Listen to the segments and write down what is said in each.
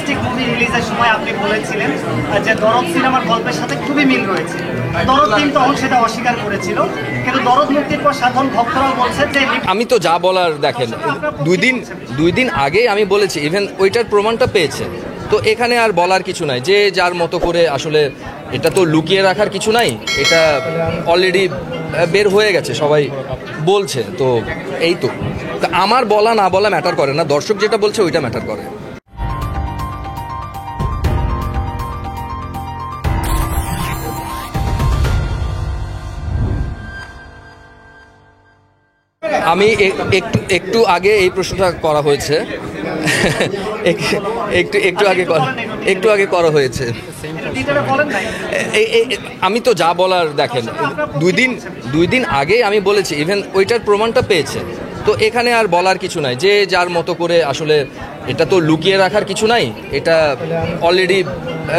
Lipstick movie রিলিজের সময় আপনি বলেছিলেন যে দরদ সিনেমার গল্পের সাথে খুবই মিল রয়েছে। দরদ টিম তখন সেটা অস্বীকার করেছিল, কিন্তু দরদ মুক্তির পর সাধারণ ভক্তরাও বলছে যে আমি তো যা বলার দেখেন, দুই দিন আগে আমি বলেছি, ইভেন ওইটার প্রমাণটা পেয়েছে। তো এখানে আর বলার কিছু নাই, যে যার মতো করে আসলে এটা তো লুকিয়ে রাখার কিছু নাই, এটা অলরেডি বের হয়ে গেছে, সবাই বলছে। তো এই তো আমার বলা না বলা ম্যাটার করে না, দর্শক যেটা বলছে ওইটা ম্যাটার করে। আমি একটু আগে এই প্রশ্নটা করা হয়েছে, একটু আগে করা হয়েছে। আমি তো যা বলার দেখেন, দুই দিন আগে আমি বলেছি, ইভেন ওইটার প্রমাণটা পেয়েছে। তো এখানে আর বলার কিছু নাই, যে যার মতো করে আসলে এটা তো লুকিয়ে রাখার কিছু নাই, এটা অলরেডি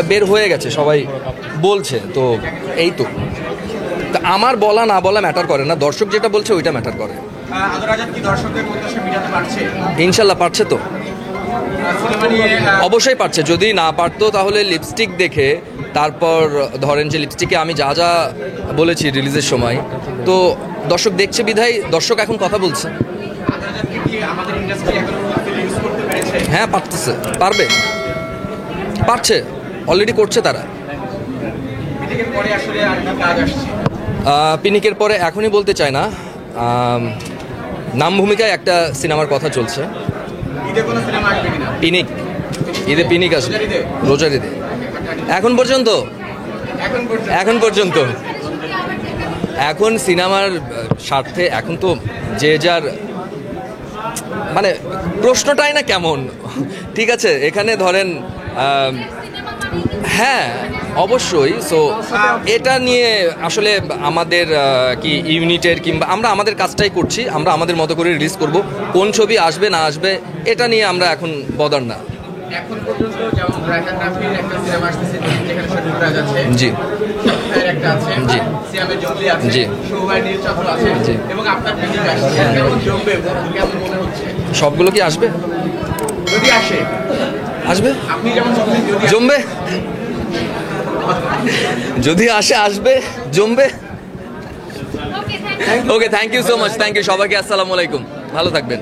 বের হয়ে গেছে, সবাই বলছে। তো এই তো আমার বলা না বলা ম্যাটার করে না, দর্শক যেটা বলছে ওইটা ম্যাটার করে। ইনশাল্লাহ পারছে তো, অবশ্যই পারছে। যদি না পারতো তাহলে লিপস্টিক দেখে, তারপর ধরেন যে লিপস্টিকে আমি যা যা বলেছি রিলিজের সময়, তো দর্শক দেখছে বিধায় দর্শক এখন কথা বলছে। হ্যাঁ পারতেছে, পারছে, অলরেডি করছে তারা। পিনিকের পরে এখনই বলতে চাই না, নাম ভূমিকায় একটা সিনেমার কথা চলছে। ঈদে পিনিক আসবে, রোজার ঈদে। এখন পর্যন্ত এখন সিনেমার স্বার্থে এখন তো যে যার মানে প্রশ্নটাই না কেমন, ঠিক আছে। এখানে ধরেন হ্যাঁ অবশ্যই। সো এটা নিয়ে আসলে আমাদের কি ইউনিটের কিংবা আমরা আমাদের কাজটাই করছি, আমরা আমাদের মতো করে রিলিজ করব। কোন ছবি আসবে না আসবে এটা নিয়ে আমরা এখন বদার না। এখন পর্যন্ত যেমন রায়হান রাফির একটা সিনেমা আসছে যেখানে শুটিং যাচ্ছে, জি একটা আছে, জি সিয়ামের জঙ্গলি আছে, জি শোভায় নির্যাতন আছে, জি, এবং আপনার পিনিক আসছে। কেমন জমবে, কেমন মনে হচ্ছে? সবগুলো কি আসবে? যদি আসে আসবে, আপনি যেমন জমবে, যদি আসবে, জমবে। Okay, thank you so much, thank you সবাইকে, আসসালামু আলাইকুম, ভালো থাকবেন।